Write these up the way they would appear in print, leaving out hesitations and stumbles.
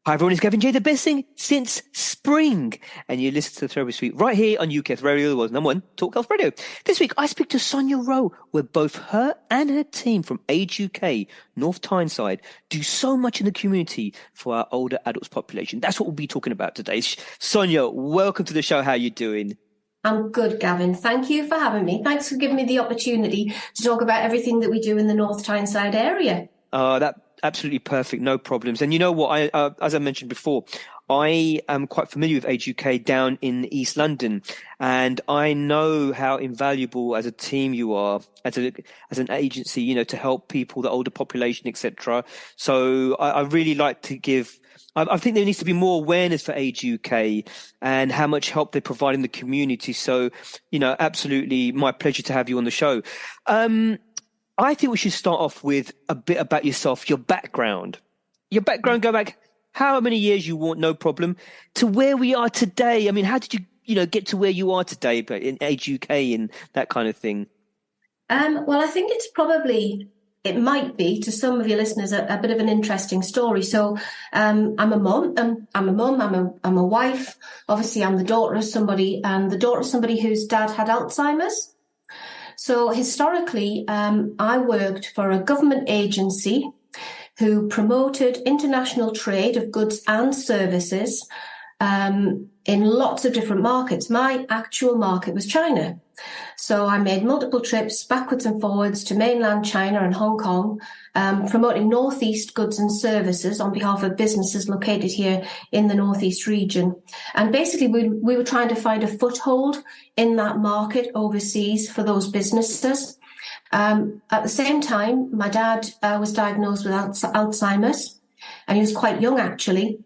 Hi everyone, it's Gavin J, the best thing since spring. And you listen to the Therapy Suite right here on UK Radio, the world's #1 Talk Health Radio. This week I speak to Sonya Roe, where both her and her team from Age UK North Tyneside do so much in the community for our older adults population. That's what we'll be talking about today. Sonya, welcome to the show. How are you doing? I'm good, Gavin. Thank you for having me. Thanks for giving me the opportunity to talk about everything that we do in the North Tyneside area. That absolutely perfect, no problems. And you know what, as I mentioned before, I am quite familiar with Age UK down in East London, and I know how invaluable as a team you are, as an agency, you know, to help people, the older population, etc. So I really like to give. I think there needs to be more awareness for Age UK and how much help they provide in the community. So, you know, absolutely my pleasure to have you on the show. I think we should start off with a bit about yourself, your background. Your background, go back how many years you want, no problem, to where we are today. I mean, how did you get to where you are today in Age UK and that kind of thing? Well, I think it might be to some of your listeners a bit of an interesting story. So I'm a mum, I'm a wife. Obviously, I'm the daughter of somebody, and the daughter of somebody whose dad had Alzheimer's. So historically, I worked for a government agency who promoted international trade of goods and services in lots of different markets. My actual market was China. So I made multiple trips backwards and forwards to mainland China and Hong Kong, promoting Northeast goods and services on behalf of businesses located here in the Northeast region. And basically, we were trying to find a foothold in that market overseas for those businesses. At the same time, my dad was diagnosed with Alzheimer's, and he was quite young, actually.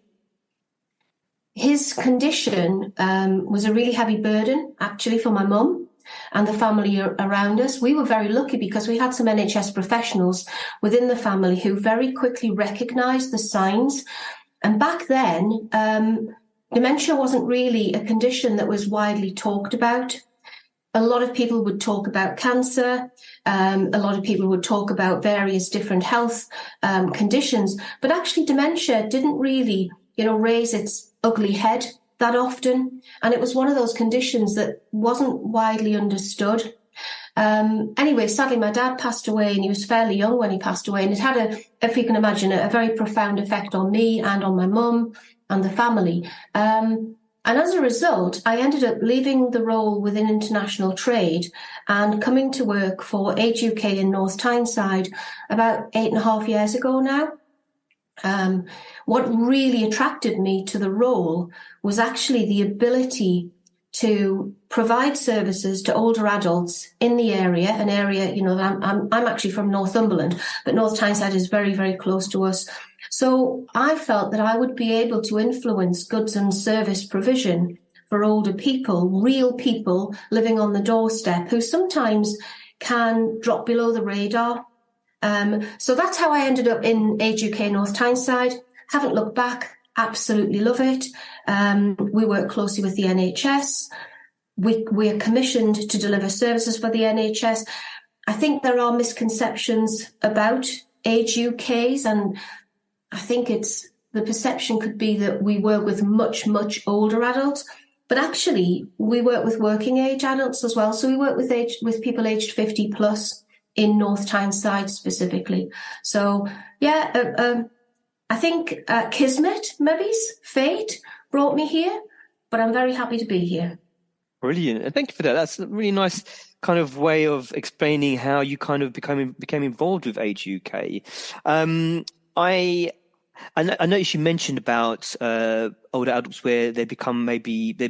His condition was a really heavy burden, actually, for my mum and the family around us. We were very lucky because we had some NHS professionals within the family who very quickly recognised the signs. And back then, dementia wasn't really a condition that was widely talked about. A lot of people would talk about cancer. A lot of people would talk about various different health conditions. But actually, dementia didn't really, raise its ugly head that often. And it was one of those conditions that wasn't widely understood. Anyway, sadly, my dad passed away, and he was fairly young when he passed away. And it had, if you can imagine, a very profound effect on me and on my mum and the family. And as a result, I ended up leaving the role within international trade and coming to work for Age UK in North Tyneside about 8.5 years ago now. What really attracted me to the role was actually the ability to provide services to older adults in the area, an area, I'm actually from Northumberland, but North Tyneside is very, very close to us. So I felt that I would be able to influence goods and service provision for older people, real people living on the doorstep who sometimes can drop below the radar. So that's how I ended up in Age UK North Tyneside. Haven't looked back. Absolutely love it. We work closely with the NHS. We are commissioned to deliver services for the NHS. I think there are misconceptions about Age UKs, and I think the perception could be that we work with much, much older adults, but actually we work with working age adults as well. So we work with people aged 50 plus in North Tyneside specifically. So yeah, I think Kismet, maybe fate brought me here, but I'm very happy to be here. Brilliant. And thank you for that. That's a really nice kind of way of explaining how you kind of became involved with Age UK. I noticed you mentioned about older adults where they become they're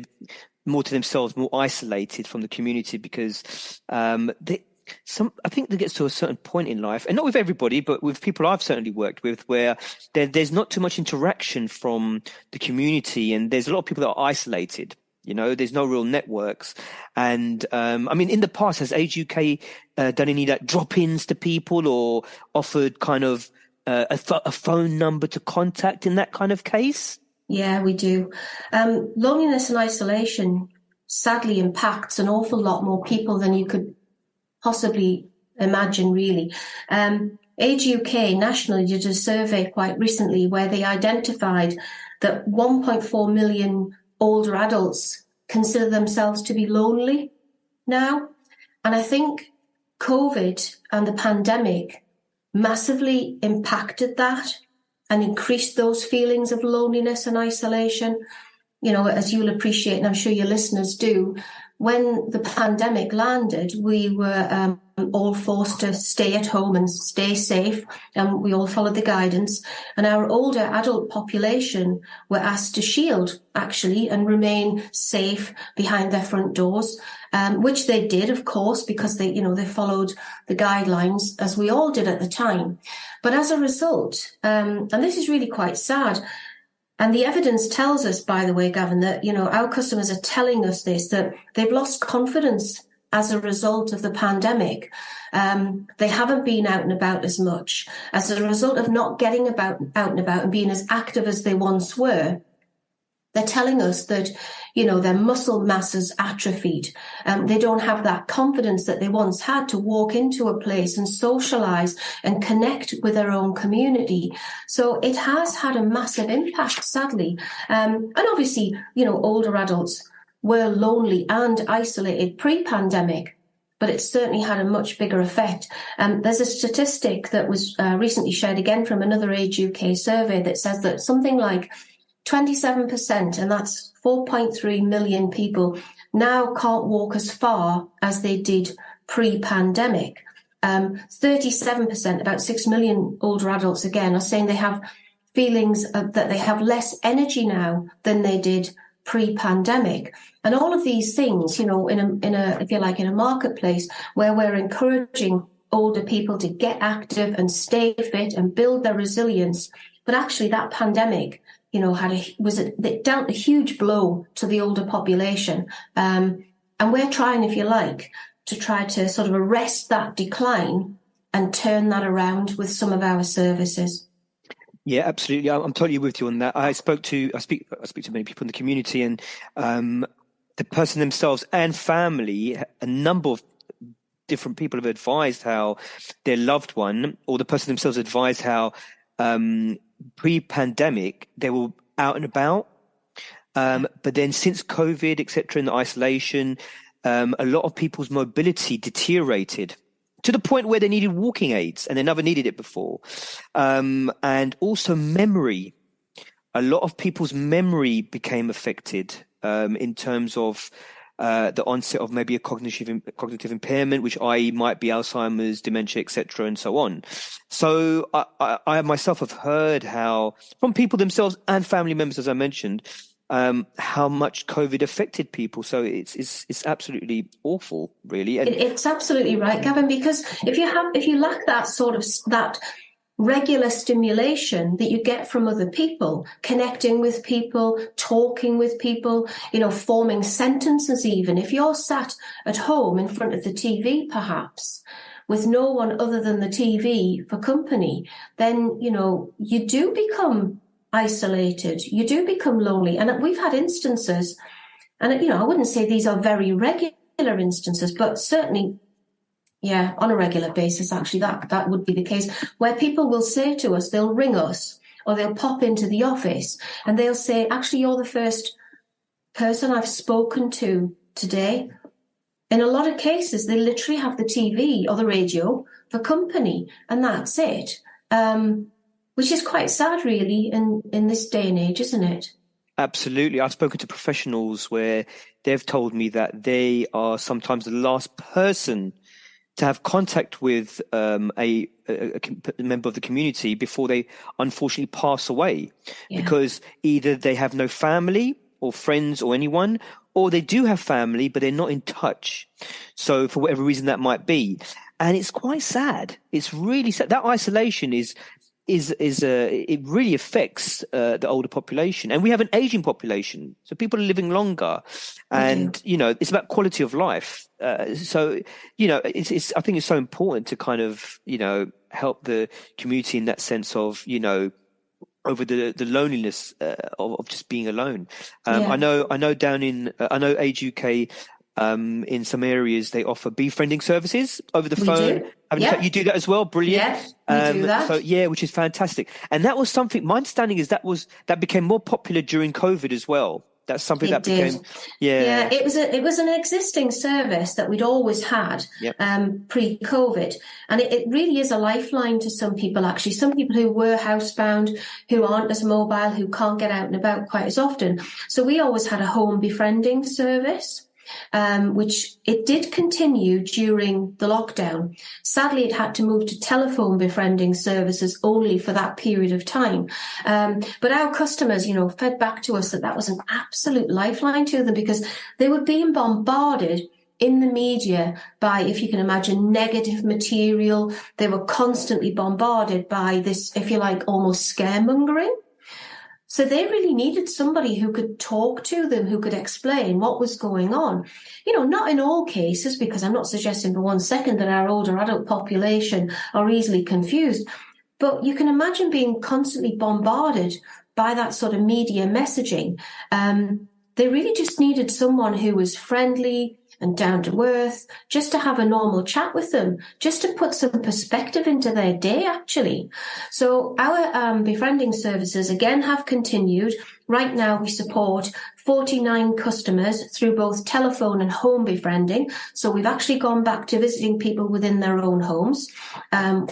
more to themselves, more isolated from the community because I think that gets to a certain point in life, and not with everybody, but with people I've certainly worked with, where there's not too much interaction from the community, and there's a lot of people that are isolated. There's no real networks. And I mean, in the past, has Age UK done any drop-ins to people or offered kind of a phone number to contact in that kind of case? Yeah, we do. Loneliness and isolation sadly impacts an awful lot more people than you could possibly imagine, really. Age UK nationally did a survey quite recently where they identified that 1.4 million older adults consider themselves to be lonely now. And I think COVID and the pandemic massively impacted that and increased those feelings of loneliness and isolation. You know, as you'll appreciate, and I'm sure your listeners do, when the pandemic landed, we were all forced to stay at home and stay safe, and we all followed the guidance. And our older adult population were asked to shield, actually, and remain safe behind their front doors, which they did, of course, because they followed the guidelines, as we all did at the time. But as a result, and this is really quite sad, and the evidence tells us, by the way, Gavin, that, our customers are telling us this, that they've lost confidence as a result of the pandemic. They haven't been out and about as much. As a result of not getting out and about and being as active as they once were, they're telling us that, their muscle mass has atrophied. They don't have that confidence that they once had to walk into a place and socialize and connect with their own community. So it has had a massive impact, sadly. And obviously, older adults were lonely and isolated pre-pandemic, but it certainly had a much bigger effect. There's a statistic that was recently shared again from another Age UK survey that says that something like 27%, and that's 4.3 million people, now can't walk as far as they did pre-pandemic. 37%, about 6 million older adults, again, are saying they have feelings that they have less energy now than they did pre-pandemic. And all of these things, in a if you like, in a marketplace where we're encouraging older people to get active and stay fit and build their resilience, but actually that pandemic it dealt a huge blow to the older population. And we're trying, if you like, to try to sort of arrest that decline and turn that around with some of our services. Yeah, absolutely. I'm totally with you on that. I speak to many people in the community, and the person themselves and family, a number of different people have advised how their loved one or the person themselves advised how pre-pandemic they were out and about, but then since COVID, etc., and the isolation, a lot of people's mobility deteriorated to the point where they needed walking aids and they never needed it before. And also memory. A lot of people's memory became affected in terms of the onset of maybe a cognitive impairment, which might be Alzheimer's, dementia, etc., and so on. So I myself have heard how, from people themselves and family members, as I mentioned, how much COVID affected people. So it's absolutely awful, really. And it's absolutely right, Gavin, because if you lack that sort of that regular stimulation that you get from other people, connecting with people, talking with people, forming sentences even. If you're sat at home in front of the TV, perhaps, with no one other than the TV for company, then, you do become isolated. You do become lonely. And we've had instances, and, I wouldn't say these are very regular instances, but certainly, yeah, on a regular basis, actually, that would be the case, where people will say to us, they'll ring us or they'll pop into the office and they'll say, actually, you're the first person I've spoken to today. In a lot of cases, they literally have the TV or the radio for company, and that's it, which is quite sad, really, in this day and age, isn't it? Absolutely. I've spoken to professionals where they've told me that they are sometimes the last person to have contact with a member of the community before they unfortunately pass away, because either they have no family or friends or anyone, or they do have family, but they're not in touch. So for whatever reason that might be. And it's quite sad. It's really sad. That isolation it really affects the older population, and we have an aging population, so people are living longer, and it's about quality of life. So it's I think it's so important to kind of help the community in that sense of over the loneliness of just being alone. I know Age UK in some areas they offer befriending services over the We phone. do. Yeah. You do that as well. Brilliant. Yeah, we do that. So yeah, which is fantastic. And that was something, my understanding is that became more popular during COVID as well. That's something It that became, did. yeah. Yeah, it was an existing service that we'd always had Yep. pre-COVID, and it really is a lifeline to some people. Actually, some people who were housebound, who aren't as mobile, who can't get out and about quite as often. So we always had a home befriending service. Which it did continue during the lockdown. Sadly, it had to move to telephone befriending services only for that period of time. But our customers, fed back to us that was an absolute lifeline to them, because they were being bombarded in the media by, if you can imagine, negative material. They were constantly bombarded by this, if you like, almost scaremongering. So they really needed somebody who could talk to them, who could explain what was going on. Not in all cases, because I'm not suggesting for 1 second that our older adult population are easily confused. But you can imagine being constantly bombarded by that sort of media messaging. They really just needed someone who was friendly and down to earth, just to have a normal chat with them, just to put some perspective into their day, actually. So our befriending services, again, have continued. Right now, we support 49 customers through both telephone and home befriending. So we've actually gone back to visiting people within their own homes.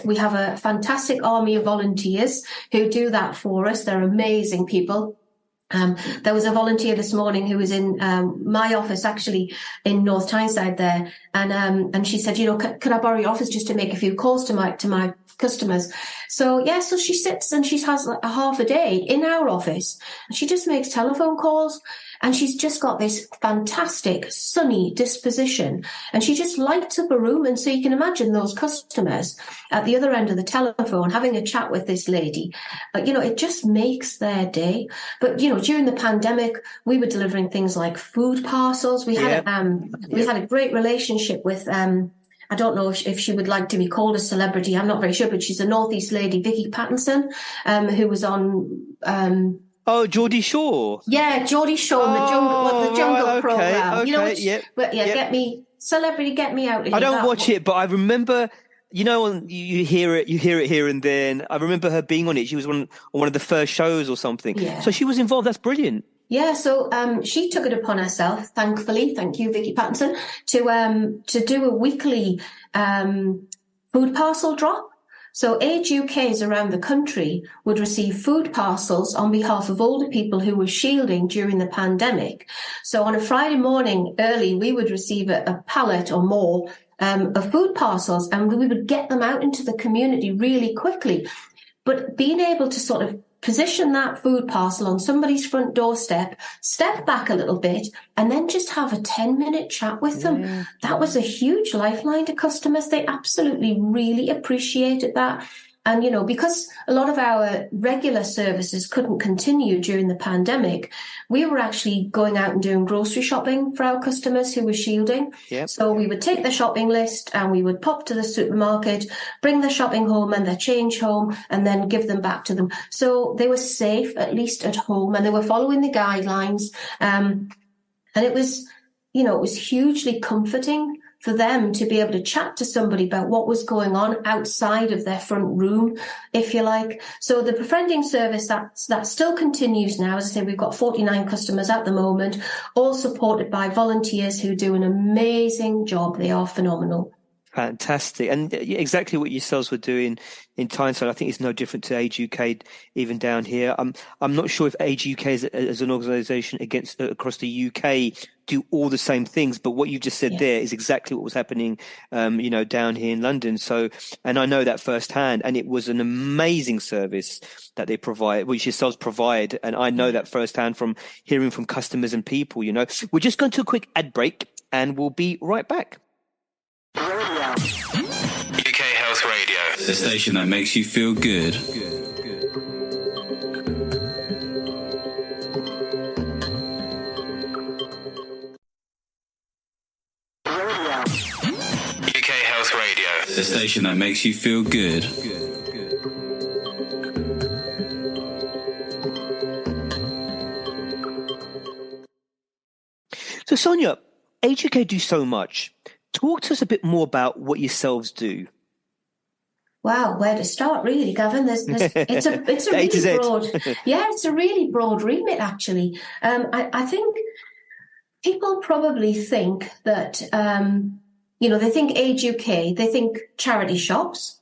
We have a fantastic army of volunteers who do that for us. They're amazing people. There was a volunteer this morning who was in my office, actually in North Tyneside there, and she said, could I borrow your office just to make a few calls to my customers? So she sits and she has like a half a day in our office, and she just makes telephone calls. And she's just got this fantastic, sunny disposition. And she just lights up a room. And so you can imagine those customers at the other end of the telephone having a chat with this lady. It just makes their day. But, during the pandemic, we were delivering things like food parcels. We had a great relationship with I don't know if she would like to be called a celebrity. I'm not very sure, but she's a Northeast lady, Vicky Pattinson, who was on... Oh, Geordie Shore. Yeah, Geordie Shore, the Jungle program. Okay, Get me out. I don't watch it, but I remember. You hear it here and then. I remember her being on it. She was on one of the first shows or something. Yeah. So she was involved. That's brilliant. Yeah, so she took it upon herself, thankfully, thank you, Vicky Pattinson, to do a weekly food parcel drop. So Age UKs around the country would receive food parcels on behalf of older people who were shielding during the pandemic. So on a Friday morning early, we would receive a pallet or more of food parcels, and we would get them out into the community really quickly. But being able to sort of position that food parcel on somebody's front doorstep, step back a little bit, and then just have a 10-minute chat with them. Yeah. That was a huge lifeline to customers. They absolutely really appreciated that. And, because a lot of our regular services couldn't continue during the pandemic, we were actually going out and doing grocery shopping for our customers who were shielding. Yep. So we would take the shopping list and we would pop to the supermarket, bring the shopping home and their change home, and then give them back to them. So they were safe, at least at home, and they were following the guidelines. And it was, it was hugely comforting for them to be able to chat to somebody about what was going on outside of their front room, if you like. So the befriending service, that still continues now. As I say, we've got 49 customers at the moment, all supported by volunteers who do an amazing job. They are phenomenal. Fantastic. And exactly what yourselves were doing in Tyneside, I think it's no different to Age UK, even down here. I'm not sure if Age UK as an organisation across the UK do all the same things, but what you just said there is exactly what was happening, down here in London. So, and I know that firsthand, and it was an amazing service that they provide, which yourselves provide. And I know that firsthand from hearing from customers and people, We're just going to a quick ad break and we'll be right back. UK Health Radio, the station that makes you feel good. UK Health Radio, the station that makes you feel good. So, Sonya, Age UK do so much. Talk to us a bit more about what yourselves do. Wow, where to start, really, Gavin? It's a A to really Z. broad, yeah, it's a really broad remit, actually. I think people probably think that, they think Age UK, they think charity shops.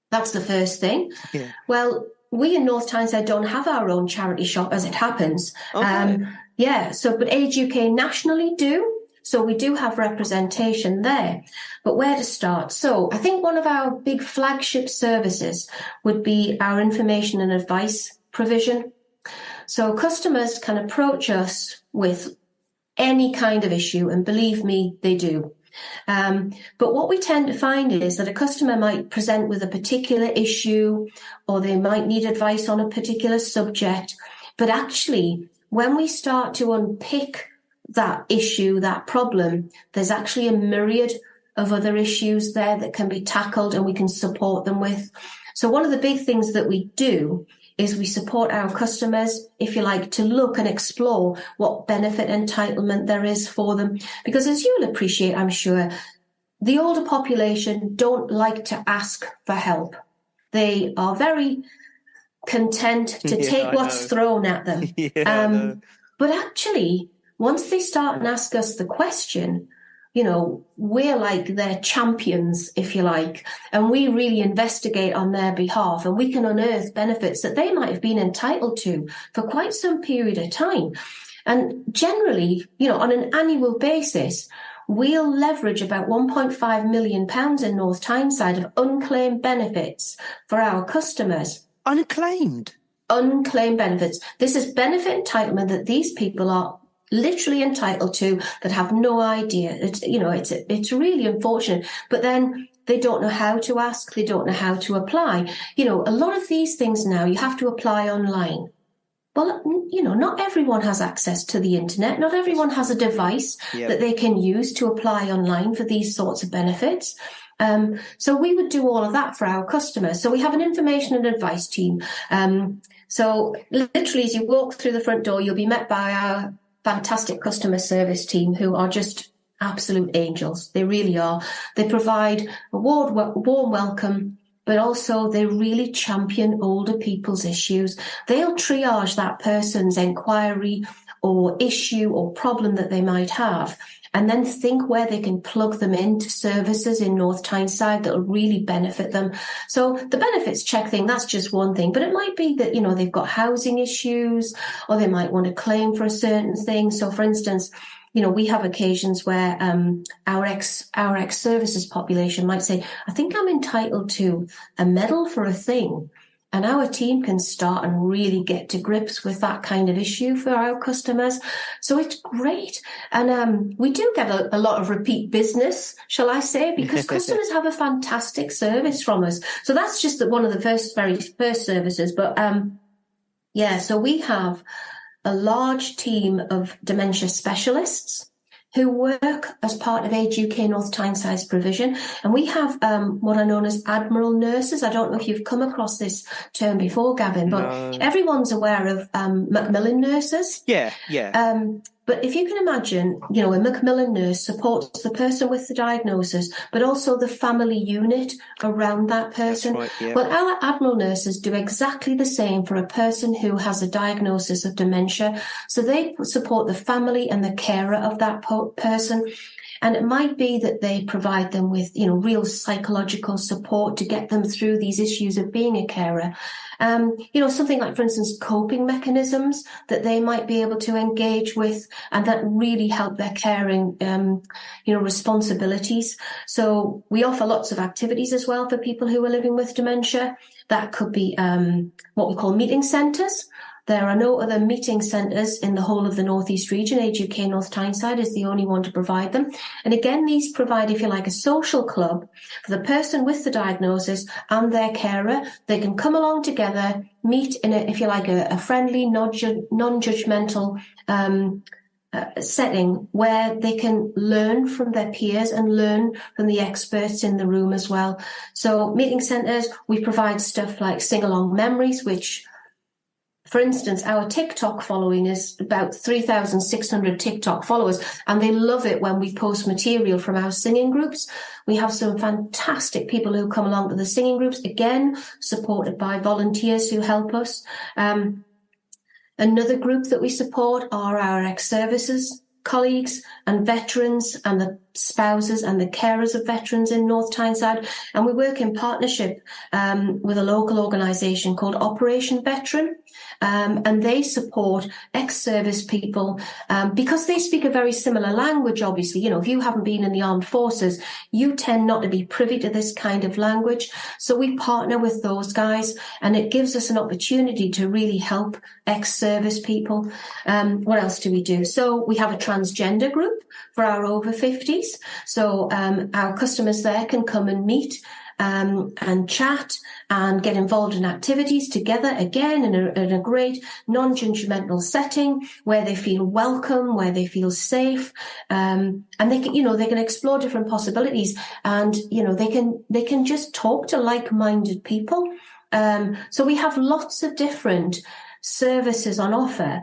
That's the first thing. Yeah. Well, we in North Tyneside don't have our own charity shop, as it happens. Okay. But Age UK nationally do. So we do have representation there. But where to start? So I think one of our big flagship services would be our information and advice provision. So customers can approach us with any kind of issue, and believe me, they do. But what we tend to find is that a customer might present with a particular issue, or they might need advice on a particular subject. But actually, when we start to unpick that issue, that problem, there's actually a myriad of other issues there that can be tackled and we can support them with. So one of the big things that we do is we support our customers, if you like, to look and explore what benefit entitlement there is for them. Because as you'll appreciate, I'm sure, the older population don't like to ask for help. They are very content to take what's thrown at them. But actually, once they start and ask us the question, we're like their champions, if you like, and we really investigate on their behalf, and we can unearth benefits that they might have been entitled to for quite some period of time. And generally, on an annual basis, we'll leverage about £1.5 million in North Tyneside of unclaimed benefits for our customers. Unclaimed benefits. This is benefit entitlement that these people are literally entitled to, that have no idea. It's really unfortunate, but then they don't know how to ask, they don't know how to apply. A lot of these things now you have to apply online. Well, not everyone has access to the internet. Not everyone has a device that they can use to apply online for these sorts of benefits. So we would do all of that for our customers. So we have an information and advice team. So literally, as you walk through the front door, you'll be met by our fantastic customer service team, who are just absolute angels. They really are. They provide a warm welcome, but also they really champion older people's issues. They'll triage that person's inquiry or issue or problem that they might have, and then think where they can plug them into services in North Tyneside that will really benefit them. So the benefits check thing, that's just one thing, but it might be that, they've got housing issues, or they might want to claim for a certain thing. So for instance, we have occasions where our ex-services population might say, I think I'm entitled to a medal for a thing. And our team can start and really get to grips with that kind of issue for our customers. So it's great. And we do get a lot of repeat business, shall I say, because customers have a fantastic service from us. So that's just one of the very first services. But so we have a large team of dementia specialists who work as part of Age UK North Tyneside's provision. And we have what are known as Admiral nurses. I don't know if you've come across this term before, Gavin, but everyone's aware of Macmillan nurses. Yeah. But if you can imagine, a Macmillan nurse supports the person with the diagnosis, but also the family unit around that person. That's right, yeah. Well, our Admiral nurses do exactly the same for a person who has a diagnosis of dementia. So they support the family and the carer of that person. And it might be that they provide them with, real psychological support to get them through these issues of being a carer. Something like, for instance, coping mechanisms that they might be able to engage with, and that really help their caring, responsibilities. So we offer lots of activities as well for people who are living with dementia. That could be what we call meeting centres. There are no other meeting centres in the whole of the North East region. Age UK North Tyneside is the only one to provide them. And again, these provide, if you like, a social club for the person with the diagnosis and their carer. They can come along together, meet in a friendly, non-judgmental setting where they can learn from their peers and learn from the experts in the room as well. So meeting centres, we provide stuff like sing-along memories, which For instance, our TikTok following is about 3,600 TikTok followers, and they love it when we post material from our singing groups. We have some fantastic people who come along to the singing groups, again, supported by volunteers who help us. Another group that we support are our ex-services colleagues and veterans and the spouses and the carers of veterans in North Tyneside. And we work in partnership with a local organisation called Operation Veteran. And they support ex-service people because they speak a very similar language, obviously. You know, if you haven't been in the armed forces, you tend not to be privy to this kind of language. So we partner with those guys, and it gives us an opportunity to really help ex-service people. What else do we do? So we have a transgender group for our over 50s. So our customers there can come and meet and chat and get involved in activities together, again, in a great non-judgmental setting where they feel welcome, where they feel safe, and they can, they can explore different possibilities, and, they can just talk to like-minded people. So we have lots of different services on offer.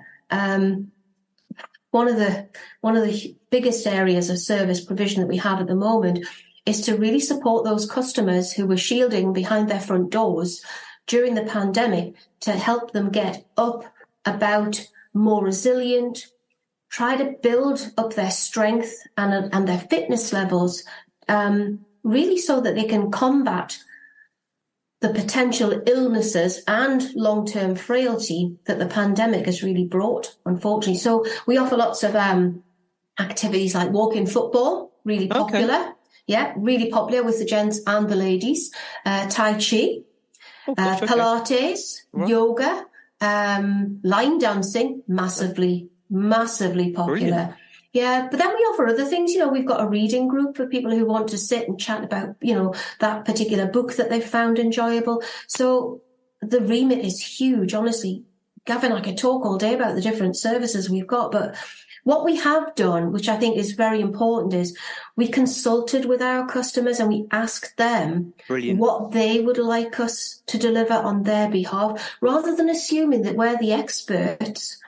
One of the biggest areas of service provision that we have at the moment is to really support those customers who were shielding behind their front doors during the pandemic, to help them get up, about, more resilient, try to build up their strength and their fitness levels, really so that they can combat the potential illnesses and long-term frailty that the pandemic has really brought, unfortunately. So we offer lots of activities like walking football, really popular. Okay. Yeah, really popular with the gents and the ladies. Tai Chi, Pilates, right. Yoga, line dancing, massively popular. Brilliant. Yeah, but then we offer other things. We've got a reading group for people who want to sit and chat about, that particular book that they've found enjoyable. So the remit is huge, honestly. Gavin, I could talk all day about the different services we've got, but what we have done, which I think is very important, is we consulted with our customers and we asked them what they would like us to deliver on their behalf. Rather than assuming that we're the experts,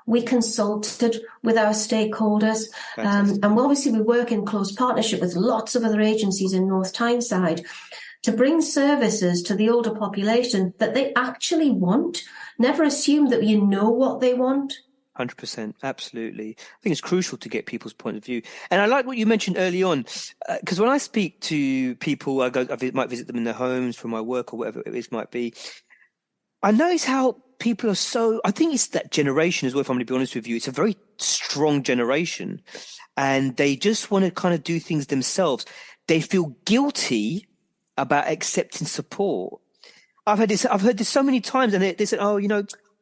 we consulted with our stakeholders. And obviously we work in close partnership with lots of other agencies in North Tyneside to bring services to the older population that they actually want. Never assume that you know what they want. 100%, absolutely. I think it's crucial to get people's point of view. And I like what you mentioned early on, because when I speak to people, I might visit them in their homes for my work or whatever it might be, I notice how people are so, I think it's that generation as well, if I'm going to be honest with you. It's a very strong generation, and they just want to kind of do things themselves. They feel guilty about accepting support. I've heard this so many times, and they said, oh,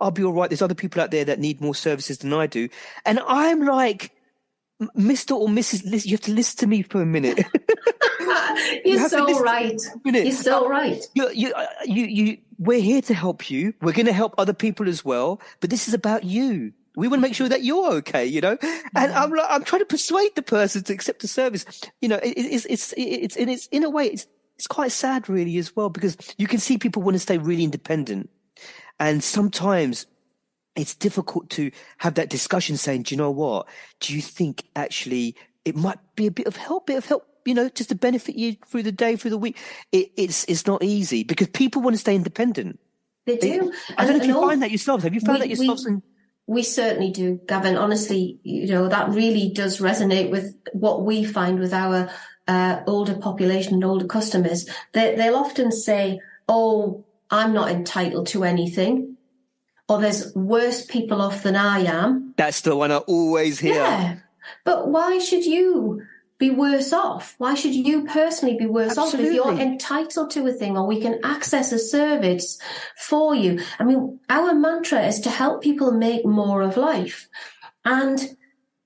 I'll be all right. There's other people out there that need more services than I do. And I'm like, Mr. or Mrs. You have to listen to me for a minute. You're so right. You're so right. We're here to help you. We're going to help other people as well. But this is about you. We want to make sure that you're okay, And I'm trying to persuade the person to accept the service. It's in a way, it's quite sad really as well, because you can see people want to stay really independent. And sometimes it's difficult to have that discussion saying, do you know what? Do you think actually it might be a bit of help, just to benefit you through the day, through the week? It's not easy because people want to stay independent. They do. I don't know if you find that yourselves. Have you found that yourselves? We certainly do, Gavin. Honestly, that really does resonate with what we find with our older population and older customers. They'll often say, oh, I'm not entitled to anything, or there's worse people off than I am. That's the one I always hear. Yeah, but why should you be worse off? Why should you personally be worse off if you're entitled to a thing, or we can access a service for you? I mean, our mantra is to help people make more of life. And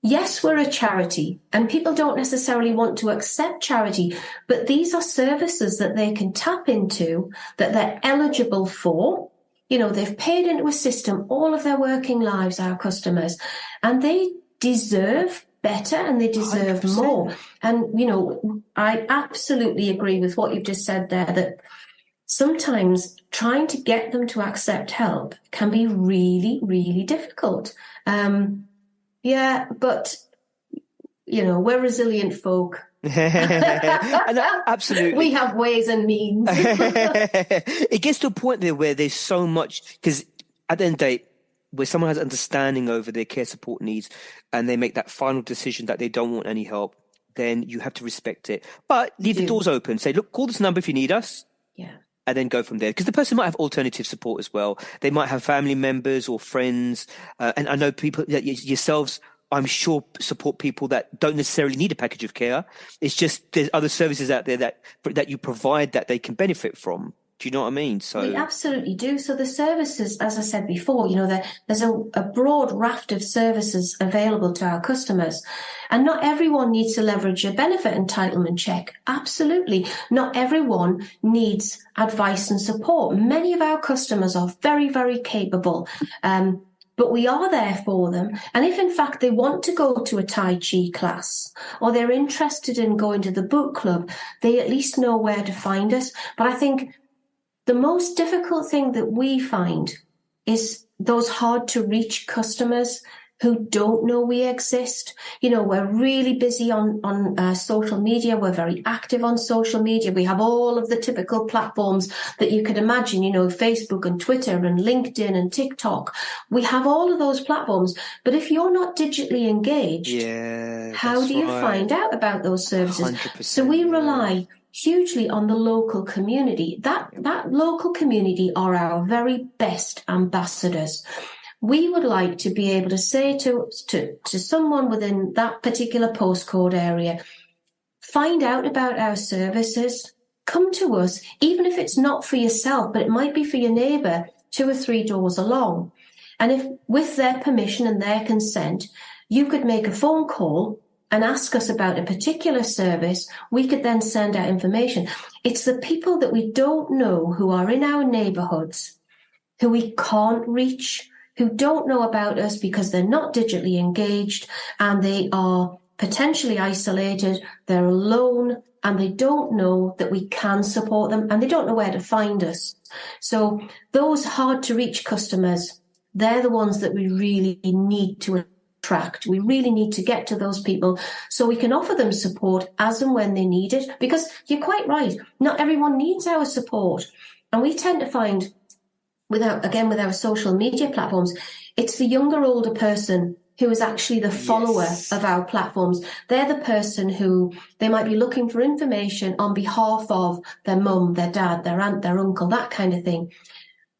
yes, we're a charity, and people don't necessarily want to accept charity, but these are services that they can tap into, that they're eligible for. They've paid into a system all of their working lives, our customers, and they deserve better and they deserve 100%. more. And, I absolutely agree with what you've just said there, that sometimes trying to get them to accept help can be really, really difficult. But we're resilient folk. Absolutely. We have ways and means. It gets to a point there where there's so much, because at the end of the day, where someone has understanding over their care support needs and they make that final decision that they don't want any help, then you have to respect it. But leave the doors open. Say, look, call this number if you need us. Yeah. And then go from there. Because the person might have alternative support as well. They might have family members or friends. And I know people, yourselves, I'm sure, support people that don't necessarily need a package of care. It's just there's other services out there that you provide that they can benefit from. Do you know what I mean? So we absolutely do. So the services, as I said before, there's a broad raft of services available to our customers. And not everyone needs to leverage a benefit entitlement check. Absolutely. Not everyone needs advice and support. Many of our customers are very, very capable. But we are there for them. And if in fact they want to go to a Tai Chi class or they're interested in going to the book club, they at least know where to find us. But I think the most difficult thing that we find is those hard to reach customers who don't know we exist. We're really busy on social media. We're very active on social media. We have all of the typical platforms that you could imagine, Facebook and Twitter and LinkedIn and TikTok. We have all of those platforms. But if you're not digitally engaged, how do you find out about those services? 100%, so we rely hugely on the local community. That local community are our very best ambassadors. We would like to be able to say to someone within that particular postcode area, find out about our services, come to us, even if it's not for yourself, but it might be for your neighbour 2 or 3 doors along. And if with their permission and their consent, you could make a phone call and ask us about a particular service, we could then send out information. It's the people that we don't know who are in our neighbourhoods, who we can't reach, who don't know about us because they're not digitally engaged and they are potentially isolated, they're alone, and they don't know that we can support them and they don't know where to find us. So those hard to reach customers, they're the ones that we really need to attract. We really need to get to those people so we can offer them support as and when they need it, because you're quite right, not everyone needs our support. And we tend to find with our social media platforms, it's the younger, older person who is actually the follower of our platforms. They're the person who they might be looking for information on behalf of their mum, their dad, their aunt, their uncle, that kind of thing.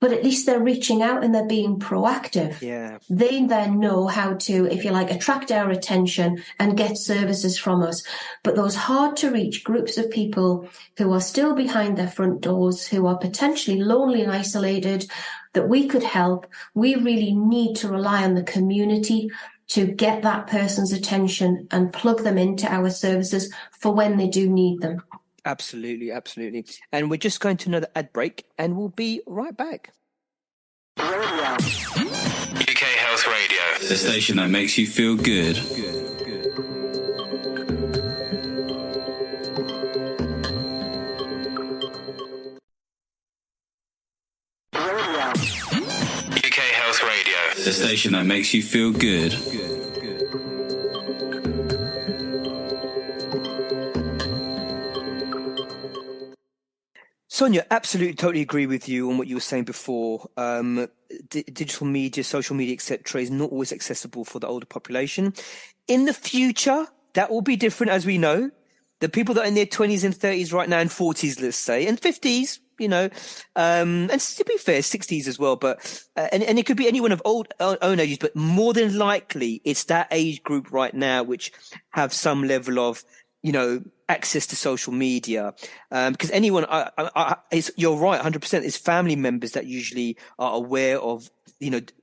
But at least they're reaching out and they're being proactive. Yeah. They then know how to, if you like, attract our attention and get services from us. But those hard to reach groups of people who are still behind their front doors, who are potentially lonely and isolated, that we could help, we really need to rely on the community to get that person's attention and plug them into our services for when they do need them. Absolutely, absolutely. And we're just going to another ad break and we'll be right back. UK Health Radio, the station that makes you feel good. UK Health Radio, the station that makes you feel good. Sonya, absolutely, totally agree with you on what you were saying before. Digital media, social media, etc., is not always accessible for the older population. In the future, that will be different, as we know. The people that are in their 20s and 30s right now, and 40s, let's say, and 50s, and to be fair, 60s as well. But and it could be anyone of own ages, but more than likely, it's that age group right now which have some level of access to social media, because anyone, you're right, 100%. It's family members that usually are aware of,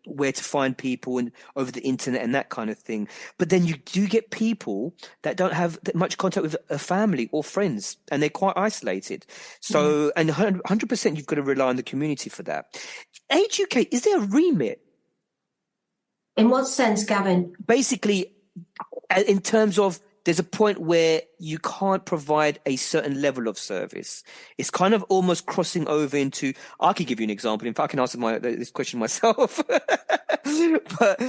where to find people and over the internet and that kind of thing. But then you do get people that don't have that much contact with a family or friends, and they're quite isolated. So, and 100%, you've got to rely on the community for that. Age UK, is there a remit? In what sense, Gavin? Basically, in terms of there's a point where you can't provide a certain level of service. It's kind of almost crossing over into, I could give you an example. In fact, I can answer this question myself. But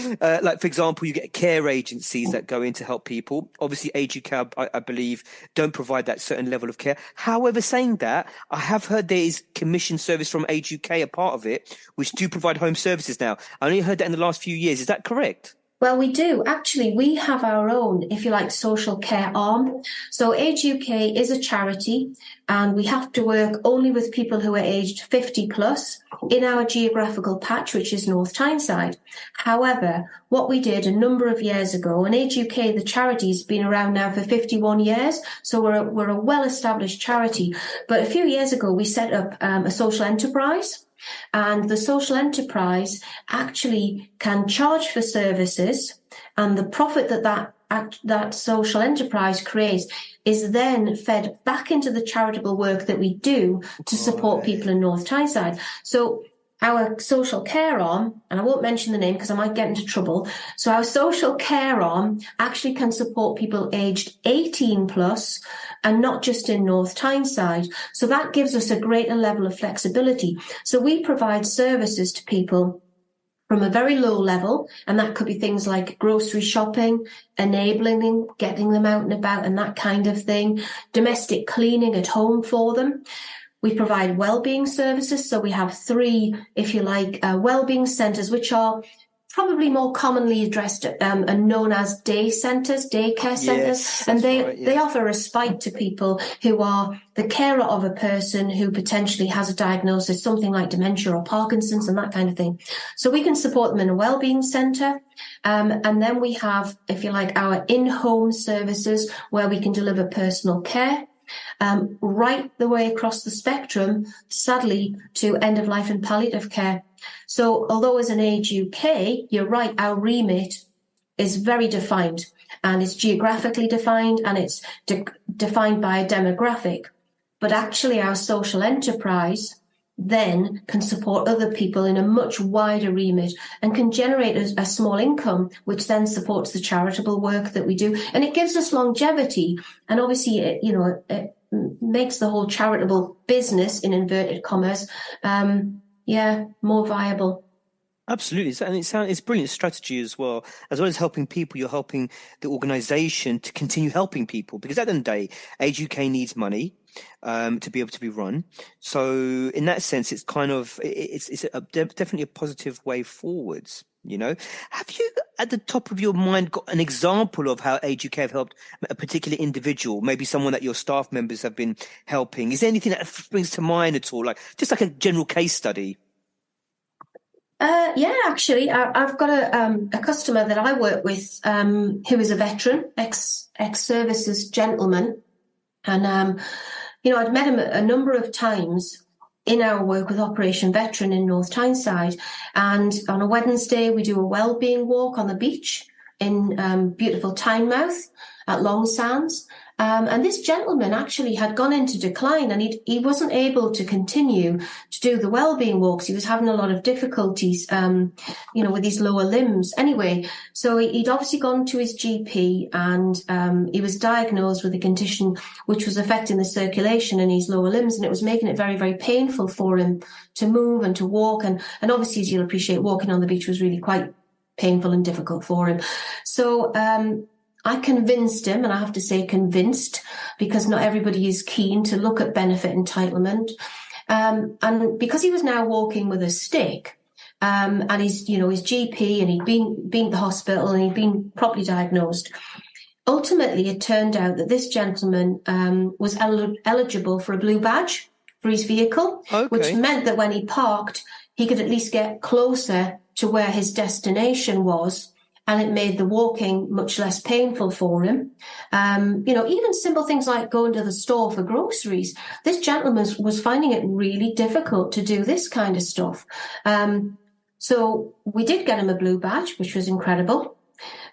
like, for example, you get care agencies that go in to help people. Obviously, Age UK, I believe, don't provide that certain level of care. However, saying that, I have heard there is commission service from Age UK, a part of it, which do provide home services now. I only heard that in the last few years. Is that correct? Well, we do. Actually, we have our own, if you like, social care arm. So Age UK is a charity, and we have to work only with people who are aged 50 plus in our geographical patch, which is North Tyneside. However, what we did a number of years ago, and Age UK, the charity, has been around now for 51 years, so we're a well-established charity. But a few years ago, we set up a social enterprise. And the social enterprise actually can charge for services, and the profit that social enterprise creates is then fed back into the charitable work that we do to support people in North Tyneside. So our social care arm, and I won't mention the name because I might get into trouble. So our social care arm actually can support people aged 18 plus, and not just in North Tyneside. So that gives us a greater level of flexibility. So we provide services to people from a very low level, and that could be things like grocery shopping, enabling them, getting them out and about and that kind of thing, domestic cleaning at home for them. We provide wellbeing services. So we have 3, if you like, wellbeing centres, which are probably more commonly addressed and known as day centres, daycare centres. Yes, and they, right, yeah. they offer respite to people who are the carer of a person who potentially has a diagnosis, something like dementia or Parkinson's and that kind of thing. So we can support them in a wellbeing centre. And then we have, if you like, our in-home services where we can deliver personal care. Right the way across the spectrum, sadly, to end of life and palliative care. So although as an Age UK, you're right, our remit is very defined, and it's geographically defined, and it's defined by a demographic. But actually our social enterprise then can support other people in a much wider remit and can generate a small income, which then supports the charitable work that we do. And it gives us longevity. And obviously, it makes the whole charitable business, in inverted commas, more viable. Absolutely. And it's brilliant strategy as well as helping people, you're helping the organisation to continue helping people, because at the end of the day, Age UK needs money to be able to be run. So in that sense, it's kind of, it's definitely a positive way forwards. You know, have you at the top of your mind got an example of how Age UK have helped a particular individual, maybe someone that your staff members have been helping? Is there anything that springs to mind at all, like just like a general case study? Actually, I've got a customer that I work with who is a veteran, ex-services gentleman, and I'd met him a number of times in our work with Operation Veteran in North Tyneside. And on a Wednesday, we do a wellbeing walk on the beach in beautiful Tynemouth at Long Sands. And this gentleman actually had gone into decline, and he wasn't able to continue to do the wellbeing walks. He was having a lot of difficulties, with his lower limbs. Anyway, so he'd obviously gone to his GP, and he was diagnosed with a condition which was affecting the circulation in his lower limbs, and it was making it very, very painful for him to move and to walk. And obviously, as you'll appreciate, walking on the beach was really quite painful and difficult for him. So, I convinced him, and I have to say convinced, because not everybody is keen to look at benefit entitlement. And because he was now walking with a stick, and his GP, and he'd been to the hospital, and he'd been properly diagnosed. Ultimately, it turned out that this gentleman was eligible for a blue badge for his vehicle, which meant that when he parked, he could at least get closer to where his destination was. And it made the walking much less painful for him. Even simple things like going to the store for groceries. This gentleman was finding it really difficult to do this kind of stuff. So we did get him a blue badge, which was incredible.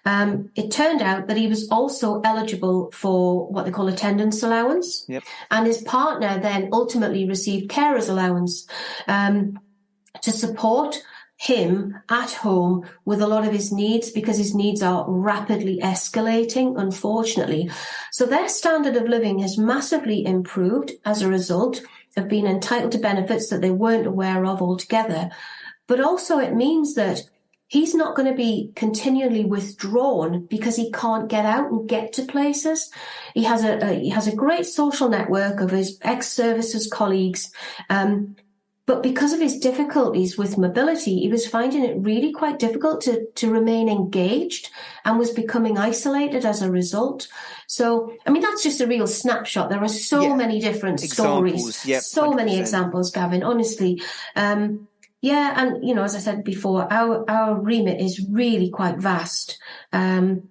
It turned out that he was also eligible for what they call attendance allowance. Yep. And his partner then ultimately received carer's allowance to support him at home with a lot of his needs, because his needs are rapidly escalating, unfortunately. So their standard of living has massively improved as a result of being entitled to benefits that they weren't aware of altogether. But also it means that he's not going to be continually withdrawn because he can't get out and get to places. He has a great social network of his ex-services colleagues, but because of his difficulties with mobility, he was finding it really quite difficult to remain engaged and was becoming isolated as a result. So, I mean, that's just a real snapshot. There are so many different stories, so 100%. Many examples, Gavin, honestly. Yeah, and, you know, as I said before, our remit is really quite vast. And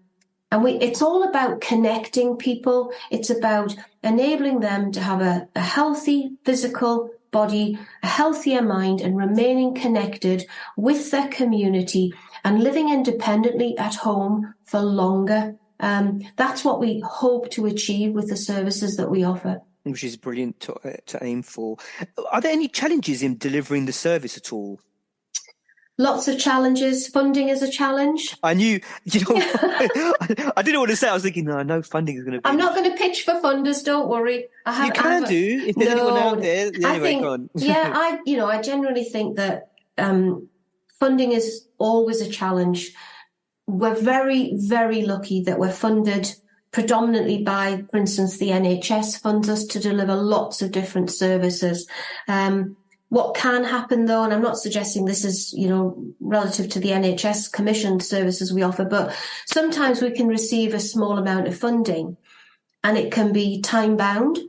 it's all about connecting people. It's about enabling them to have a healthy physical body, a healthier mind, and remaining connected with their community and living independently at home for longer. That's what we hope to achieve with the services that we offer. Which is brilliant to aim for. Are there any challenges in delivering the service at all? Lots of challenges. Funding is a challenge. I knew, I didn't want to say. I was thinking, no, I know funding is going to be. I'm not going to pitch for funders. Don't worry. You can do if there's anyone out there. Anyway, go on. I generally think that funding is always a challenge. We're very, very lucky that we're funded predominantly by, for instance, the NHS funds us to deliver lots of different services. What can happen, though, and I'm not suggesting this is, relative to the NHS commissioned services we offer, but sometimes we can receive a small amount of funding and it can be time bound.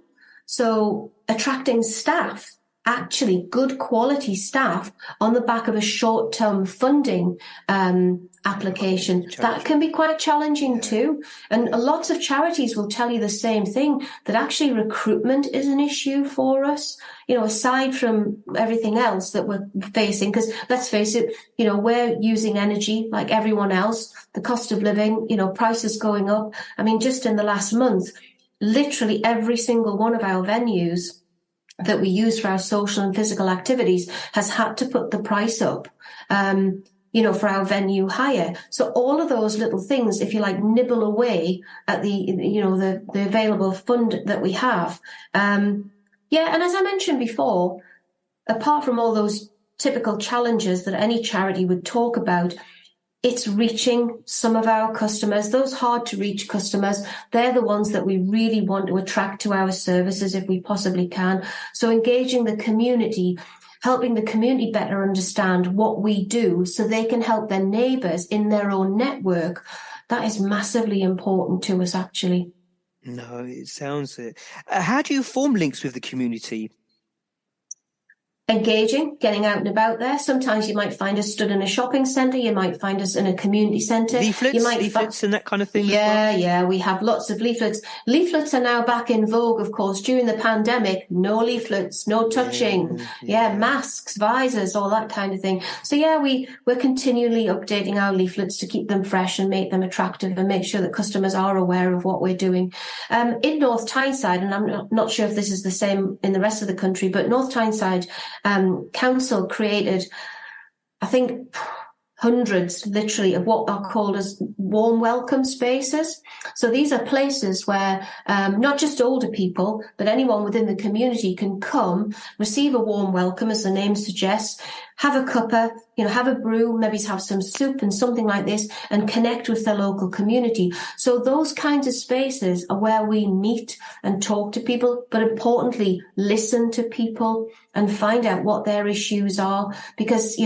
So attracting staff, actually good quality staff on the back of a short-term funding application, that can be quite challenging too. And lots of charities will tell you the same thing, that actually recruitment is an issue for us, aside from everything else that we're facing, because let's face it, we're using energy like everyone else, the cost of living, prices going up. I mean, just in the last month, literally every single one of our venues that we use for our social and physical activities has had to put the price up, for our venue hire. So all of those little things, if you like, nibble away at the available fund that we have. And as I mentioned before, apart from all those typical challenges that any charity would talk about, it's reaching some of our customers, those hard to reach customers. They're the ones that we really want to attract to our services if we possibly can. So engaging the community, helping the community better understand what we do so they can help their neighbours in their own network. That is massively important to us, actually. No, it sounds it. How do you form links with the community? Engaging, getting out and about there. Sometimes you might find us stood in a shopping centre. You might find us in a community centre. Leaflets and that kind of thing. Yeah, we have lots of leaflets. Leaflets are now back in vogue, of course. During the pandemic, no leaflets, no touching. Masks, visors, all that kind of thing. So we're continually updating our leaflets to keep them fresh and make them attractive and make sure that customers are aware of what we're doing. In North Tyneside, and I'm not sure if this is the same in the rest of the country, but North Tyneside Council created, I think, hundreds literally of what are called as warm welcome spaces. So these are places where not just older people, but anyone within the community can come, receive a warm welcome, as the name suggests, have a cuppa, have a brew, maybe have some soup and something like this, and connect with their local community. So those kinds of spaces are where we meet and talk to people, but importantly, listen to people and find out what their issues are. Because,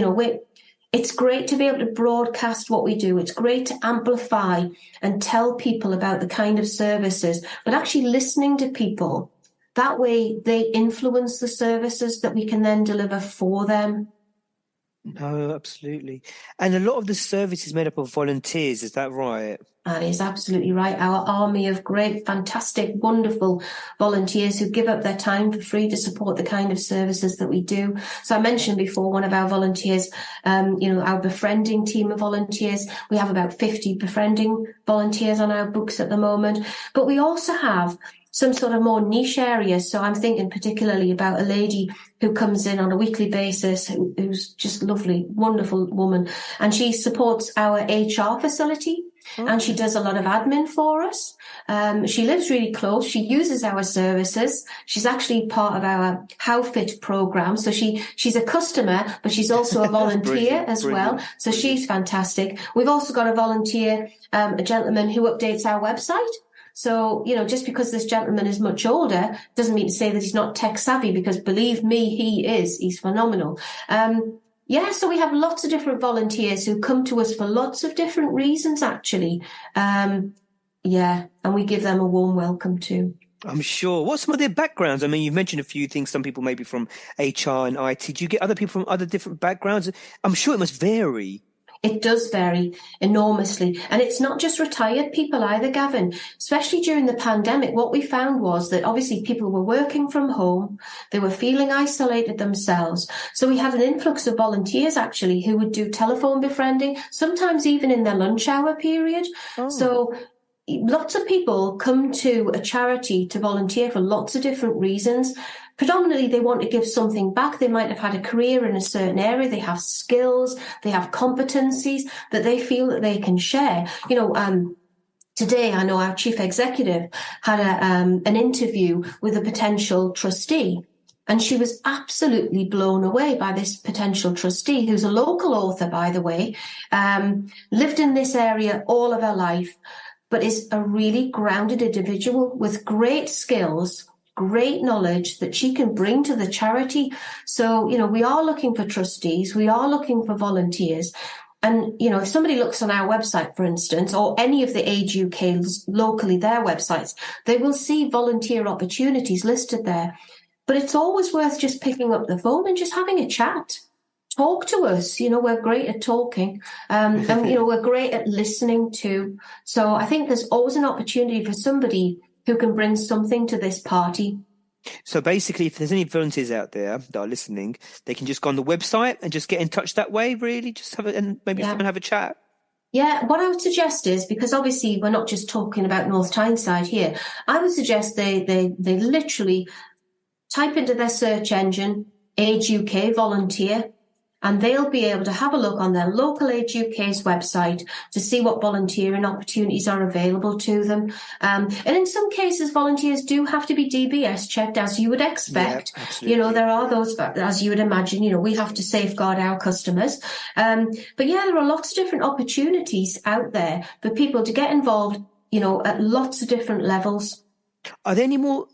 it's great to be able to broadcast what we do. It's great to amplify and tell people about the kind of services, but actually listening to people, that way they influence the services that we can then deliver for them. No, absolutely. And a lot of the service is made up of volunteers, is that right? That is absolutely right. Our army of great, fantastic, wonderful volunteers who give up their time for free to support the kind of services that we do. So I mentioned before one of our volunteers, our befriending team of volunteers. We have about 50 befriending volunteers on our books at the moment. But we also have some sort of more niche areas. So I'm thinking particularly about a lady who comes in on a weekly basis, who's just lovely, wonderful woman. And she supports our HR facility. And she does a lot of admin for us. She lives really close. She uses our services. She's actually part of our How Fit program. So she's a customer, but she's also a volunteer as well. So she's fantastic. We've also got a volunteer, a gentleman who updates our website. So, just because this gentleman is much older doesn't mean to say that he's not tech savvy, because believe me, he is. He's phenomenal. So we have lots of different volunteers who come to us for lots of different reasons, actually. And we give them a warm welcome too. I'm sure. What's some of their backgrounds? I mean, you've mentioned a few things. Some people maybe from HR and IT. Do you get other people from other different backgrounds? I'm sure it must vary. It does vary enormously. And it's not just retired people either, Gavin. Especially during the pandemic, what we found was that obviously people were working from home. They were feeling isolated themselves. So we had an influx of volunteers, actually, who would do telephone befriending, sometimes even in their lunch hour period. Oh. So lots of people come to a charity to volunteer for lots of different reasons. Predominantly, they want to give something back. They might have had a career in a certain area. They have skills, they have competencies that they feel that they can share. Today, I know our chief executive had an interview with a potential trustee. And she was absolutely blown away by this potential trustee, who's a local author, by the way, lived in this area all of her life, but is a really grounded individual with great skills, great knowledge that she can bring to the charity. So, we are looking for trustees. We are looking for volunteers. And, if somebody looks on our website, for instance, or any of the Age UK locally, their websites, they will see volunteer opportunities listed there. But it's always worth just picking up the phone and just having a chat. Talk to us. We're great at talking, and we're great at listening too. So I think there's always an opportunity for somebody who can bring something to this party. So basically, if there's any volunteers out there that are listening, they can just go on the website and just get in touch that way, really, just have have a chat. Yeah, what I would suggest is, because obviously we're not just talking about North Tyneside here, I would suggest they literally type into their search engine, Age UK volunteer, and they'll be able to have a look on their local Age UK's website to see what volunteering opportunities are available to them. And in some cases, volunteers do have to be DBS checked, as you would expect. Yeah, there are those, as you would imagine, we have to safeguard our customers. But yeah, there are lots of different opportunities out there for people to get involved, at lots of different levels. Are there any more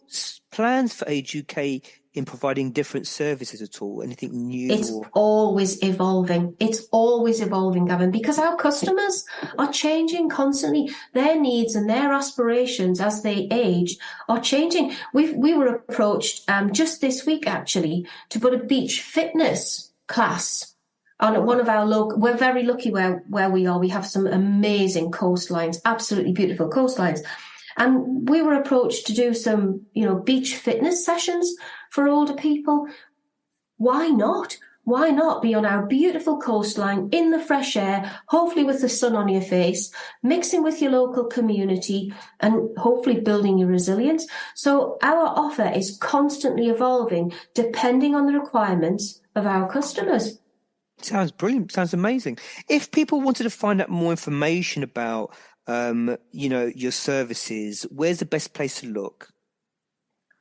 plans for Age UK in providing different services at all? Anything new? It's always evolving. It's always evolving, Gavin, because our customers are changing constantly. Their needs and their aspirations as they age are changing. We were approached just this week, actually, to put a beach fitness class on one of our local. We're very lucky where we are. We have some amazing coastlines, absolutely beautiful coastlines. And we were approached to do some, beach fitness sessions for older people. Why not? Why not be on our beautiful coastline in the fresh air, hopefully with the sun on your face, mixing with your local community and hopefully building your resilience? So our offer is constantly evolving depending on the requirements of our customers. Sounds brilliant. Sounds amazing. If people wanted to find out more information about your services, where's the best place to look?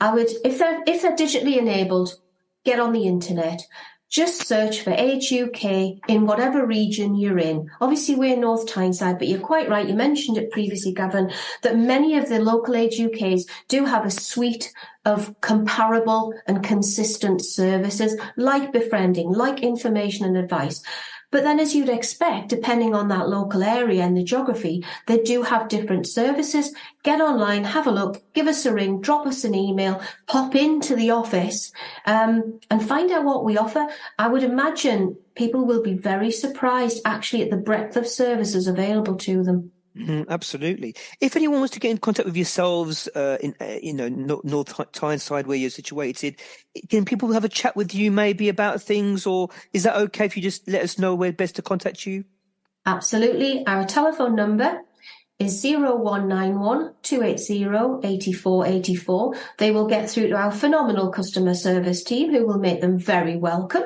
I would, if they're digitally enabled, get on the internet. Just search for Age UK in whatever region you're in. Obviously, we're North Tyneside, but you're quite right. You mentioned it previously, Gavin, that many of the local Age UKs do have a suite of comparable and consistent services, like befriending, like information and advice. But then, as you'd expect, depending on that local area and the geography, they do have different services. Get online, have a look, give us a ring, drop us an email, pop into the office and find out what we offer. I would imagine people will be very surprised, actually, at the breadth of services available to them. Absolutely. If anyone wants to get in contact with yourselves in North Tyneside, where you're situated, can people have a chat with you maybe about things, or is that okay if you just let us know where best to contact you? Absolutely. Our telephone number is 0191 280 8484. They will get through to our phenomenal customer service team who will make them very welcome.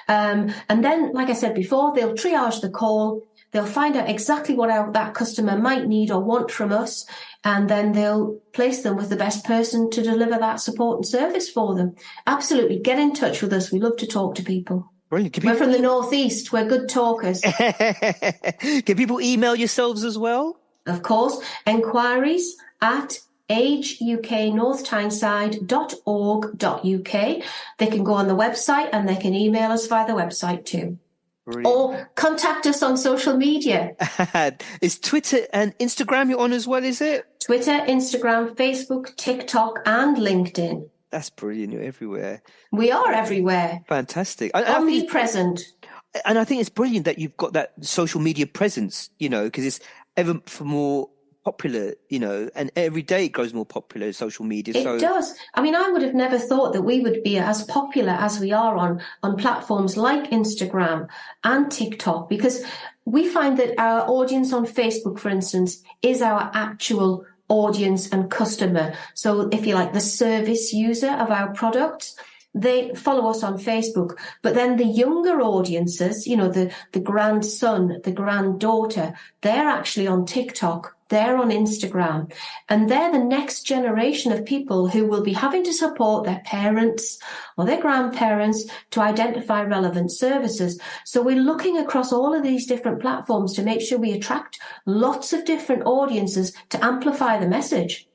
And then, like I said before, they'll triage the call. They'll find out exactly what that customer might need or want from us, and then they'll place them with the best person to deliver that support and service for them. Absolutely. Get in touch with us. We love to talk to people. Brilliant. We're from the Northeast. We're good talkers. Can people email yourselves as well? Of course, enquiries at ageuknorthtyneside.org.uk. They can go on the website and they can email us via the website too. Brilliant. Or contact us on social media. Is Twitter and Instagram you're on as well, is it? Twitter, Instagram, Facebook, TikTok and LinkedIn. That's brilliant. You're everywhere. We are everywhere. Fantastic. Omnipresent. And I think it's brilliant that you've got that social media presence, because it's ever more popular, and every day it grows more popular, social media. It does. I mean, I would have never thought that we would be as popular as we are on platforms like Instagram and TikTok, because we find that our audience on Facebook, for instance, is our actual audience and customer. So if you like, the service user of our products, they follow us on Facebook. But then the younger audiences, the grandson, the granddaughter, they're actually on TikTok. They're on Instagram, and they're the next generation of people who will be having to support their parents or their grandparents to identify relevant services. So we're looking across all of these different platforms to make sure we attract lots of different audiences to amplify the message.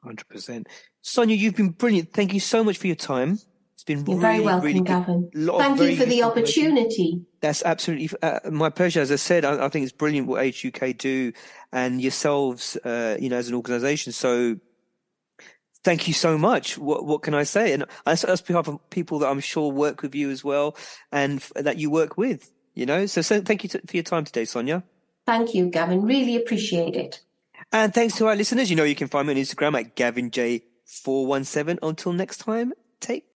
100%. Sonya, you've been brilliant. Thank you so much for your time. It's been You're very welcome, really Gavin. Thank you for the opportunity. That's absolutely my pleasure. As I said, I think it's brilliant what Age UK do and yourselves, as an organisation. So thank you so much. What can I say? And that's on behalf of people that I'm sure work with you as well and that you work with, So thank you for your time today, Sonya. Thank you, Gavin. Really appreciate it. And thanks to our listeners. You can find me on Instagram at GavinJ417. Until next time, take